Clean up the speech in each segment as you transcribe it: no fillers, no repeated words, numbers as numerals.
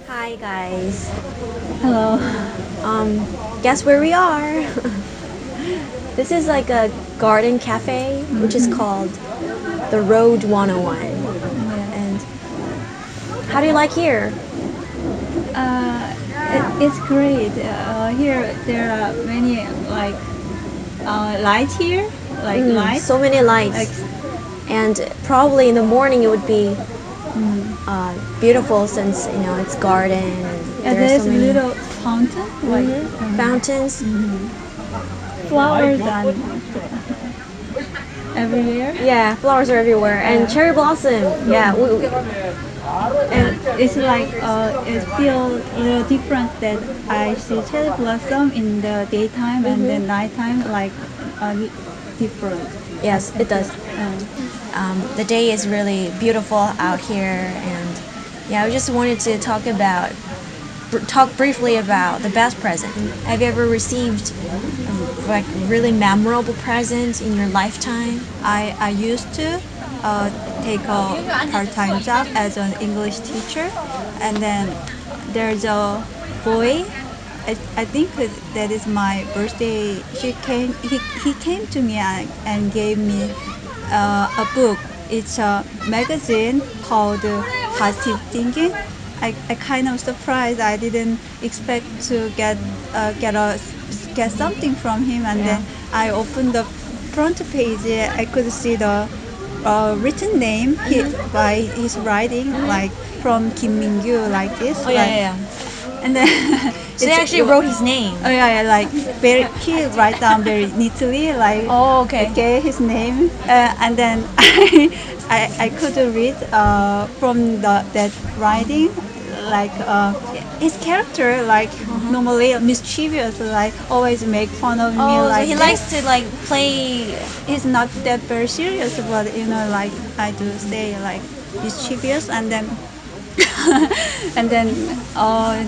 Hi guys. Hello. Guess where we are? This is like a garden cafe, which is called the Road 101. Yes. And how do you like here? It's great. Here there are many lights here, like lights. So many Like lights. And probably in the morning it would be beautiful since it's garden and there are so there's a many little fountain, fountains. flowers and everywhere. Yeah, flowers are everywhere and cherry blossom. Yeah, And it's like it feels a little different that I see cherry blossom in the daytime and then nighttime like different. yes, it does. The day is really beautiful out here, and yeah, I just wanted to talk briefly about the best present. Have you ever received like really memorable present in your lifetime? I used to take a part-time job as an English teacher, and then there's a boy. I think that is my birthday. He came to me and gave me a book. It's a magazine called Positive Thinking. I kind of surprised. I didn't expect to get something from him, and then I opened the front page. I could see the written name by his writing, like from Kim Min-gyu, like this. Oh yeah, yeah, yeah. And then So they actually wrote his name. Oh yeah, like very he write down very neatly, like Oh, okay. his name, and then I could read from that writing, like his character, like normally mischievous, like always make fun of me, Oh, so like he this. likes to like play. He's not that very serious, but like I do say like mischievous, and then and then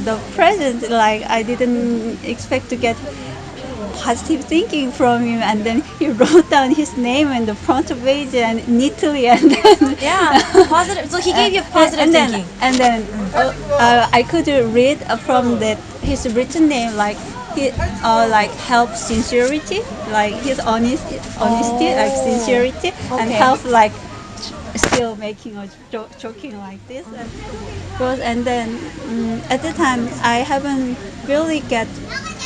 the present, like I didn't expect to get positive thinking from him, and then he wrote down his name in the front page and neatly, and then Yeah, positive. So he gave you positive thinking. and then I could read from that his written name, like he like help sincerity, like his honesty, like sincerity, and Okay. help like still making a joking like this, and then at the time I haven't really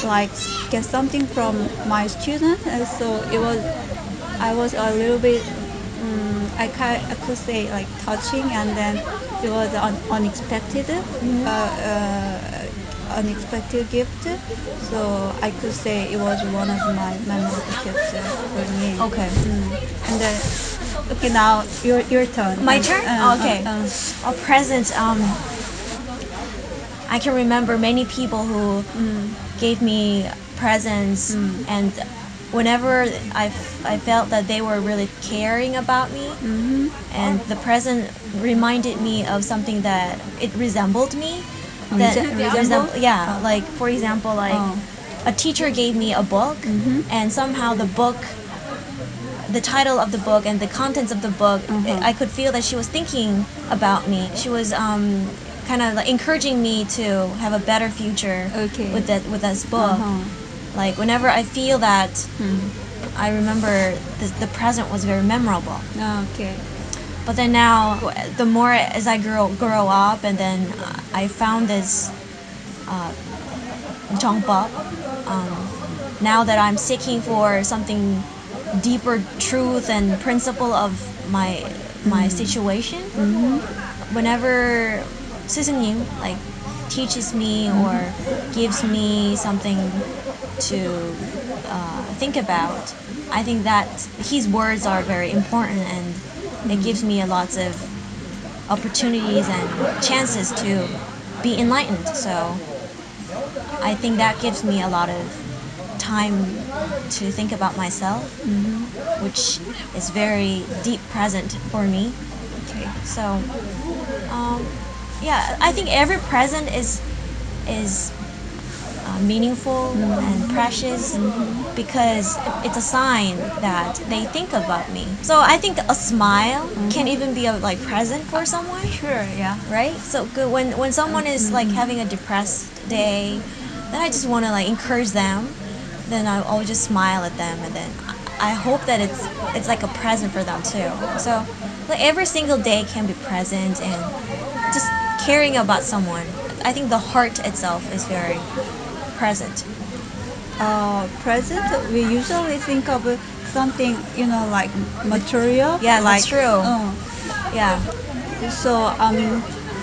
like get something from my student, and so I was a little bit I could say like touching, and then it was unexpected unexpected gift, so I could say it was one of my memorable gifts for me. Okay. And then okay, now your turn. My turn? Okay. A present. I can remember many people who gave me presents, and whenever I felt that they were really caring about me, and the present reminded me of something that it resembled me. Yeah, like for example, like a teacher gave me a book, and somehow the title of the book and the contents of the book, I could feel that she was thinking about me. She was kind of like encouraging me to have a better future with this book. Like whenever I feel that, I remember the present was very memorable. Okay. But then now, the more as I grow up, and then I found this Jungbub. Now that I'm seeking for something deeper truth and principle of my situation, whenever 스승님 like teaches me or gives me something to think about, I think that his words are very important, and it gives me a lots of opportunities and chances to be enlightened. So I think that gives me a lot of time to think about myself, which is very deep present for me. Okay. So, yeah, I think every present is meaningful and precious because it's a sign that they think about me. So I think a smile can even be a like present for someone. Sure, yeah. Right? So good when someone is like having a depressed day, then I just want to like encourage them. Then I'll just smile at them, and then I hope that it's like a present for them too. So like every single day can be present and just caring about someone. I think the heart itself is very present. Present, we usually think of something, like material. Yeah, like, that's true. Yeah. So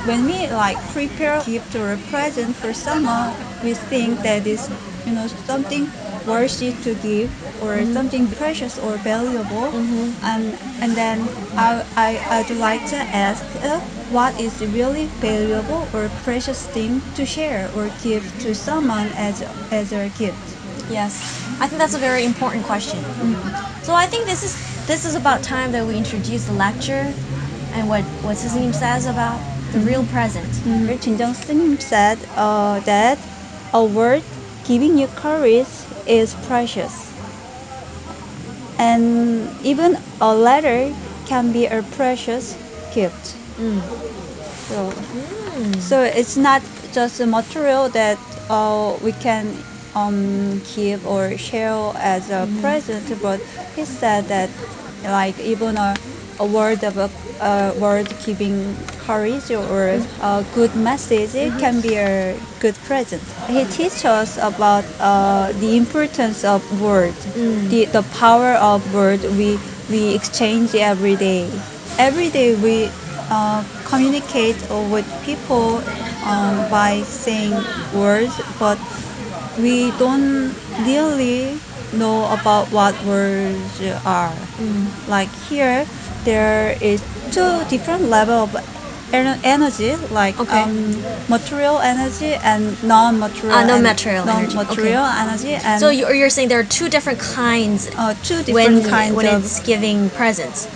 when we like prepare a gift or a present for someone, we think that is something worthy to give or something precious or valuable. And then I'd like to ask what is really valuable or precious thing to share or give to someone as a gift. Yes, I think that's a very important question. So I think this is about time that we introduce the lecture and what Sissim says about the real present. 진정 스님 said that a word giving you courage is precious, and even a letter can be a precious gift. So it's not just a material that we can give or share as a present, but he said that like even a word of a word giving courage or a good message can be a good present. He teaches us about the importance of word, the power of word we exchange every day. Every day we communicate with people by saying words, but we don't really know about what words are. Like here, there is two different level of energy, like material energy and non-material non-material energy. non-material energy. And So you're saying there are two different kinds two different kinds when of it's giving presents.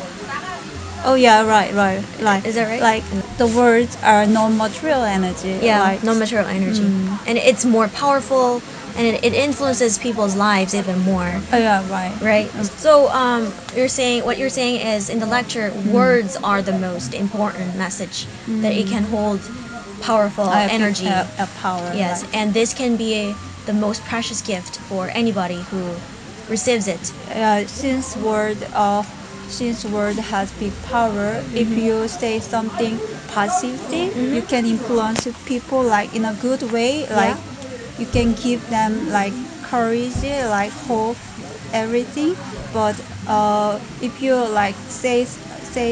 Oh yeah, right. Like, Is that right? Like the words are non-material energy. Yeah, like, non-material energy, and it's more powerful, and it influences people's lives even more. Oh yeah, right. Right. So what you're saying is in the lecture, words are the most important message that it can hold powerful energy. A power. Yes, like- and this can be the most precious gift for anybody who receives it. Since word has big power, if you say something positive, you can influence people like in a good way. Like you can give them like courage, like hope, everything. But if you like say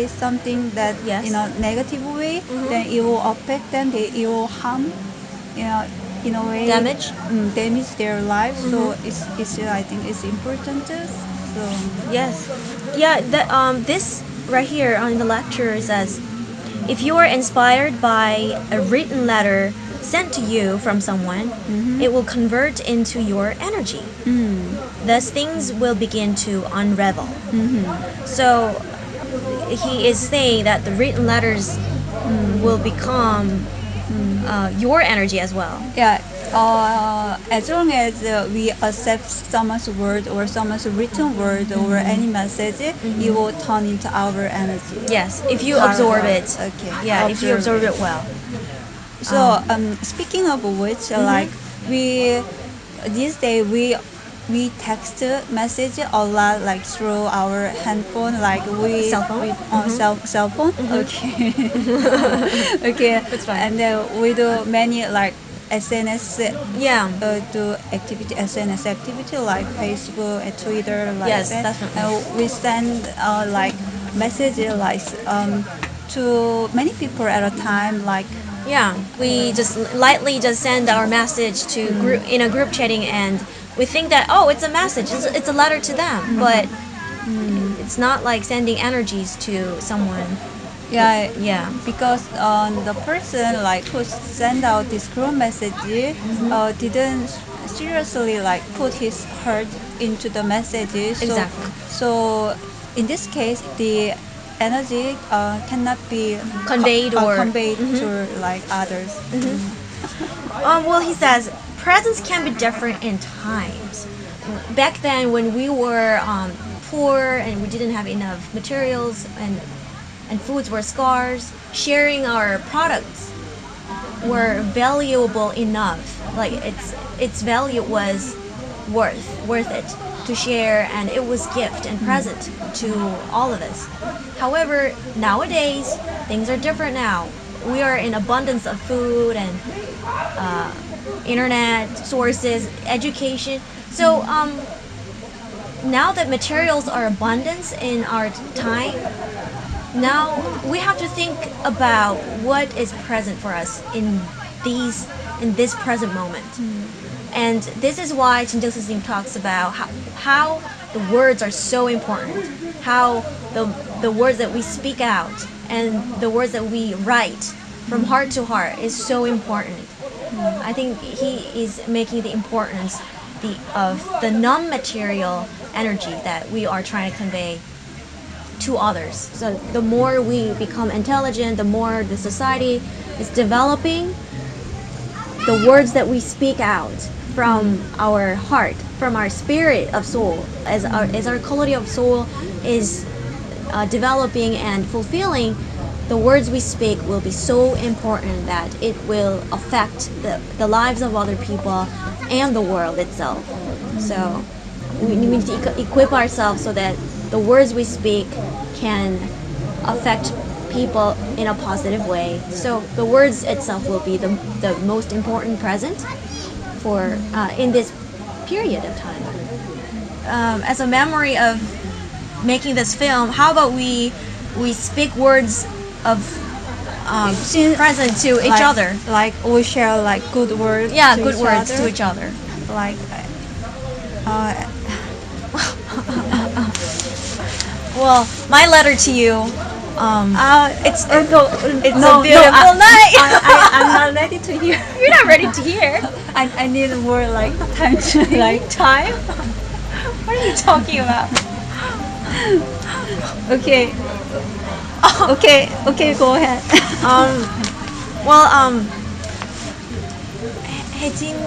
something that Yes. in a negative way, then it will affect them. It will harm, in a way Damage? Damage their lives. So it's I think it's important. So Yes. Yeah, this right here on the lecture says, if you are inspired by a written letter sent to you from someone, it will convert into your energy. Thus, things will begin to unravel. So, he is saying that the written letters will become your energy as well. yeah, as long as we accept someone's word or someone's written word or any message, it will turn into our energy. Yes, if you Power. absorb it. Okay. Yeah, if you absorb it well. So speaking of which, like we these days we text message a lot, like through our handphone, like we Cell phone? cell phone. Okay. Okay. That's fine. And we do many like SNS Yeah. do activity SNS activity like Facebook and Twitter like Yes, that. definitely. And we send like message like to many people at a time, like Yeah, we just lightly just send our message to group in a group chatting, and we think that it's a message, it's a letter to them, but it's not like sending energies to someone. Yeah, Yeah. because the person like who sent out this group message didn't seriously like put his heart into the message. Exactly. So in this case, the energy cannot be Conveyed or conveyed to like others. Well, he says presents can be different in times. Back then, when we were poor and we didn't have enough materials and foods were scarce, sharing our products were valuable enough. Like its value was worth it to share, and it was gift and present to all of us. However, nowadays things are different now. We are in abundance of food and internet sources, education. So now that materials are abundance in our time, now we have to think about what is present for us in this present moment. And this is why Chinjung System talks about how the words are so important, how the words that we speak out and the words that we write from heart to heart is so important. I think he is making the importance of the non-material energy that we are trying to convey to others. So the more we become intelligent, the more the society is developing, the words that we speak out from our heart, from our spirit of soul, as our quality of soul is developing and fulfilling, the words we speak will be so important that it will affect the lives of other people and the world itself. So we need to equip ourselves so that the words we speak can affect people in a positive way. So the words itself will be the most important present for in this period of time. As a memory of making this film, how about we speak words of present to each other? Like we share like good words. Yeah, to good each words other. to each other. Like. Well, my letter to you. It's a No, beautiful night. I'm not ready to hear. You're not ready to hear. I need more like time to like Time? What are you talking about? Okay. Okay, go ahead. Well, 혜진님.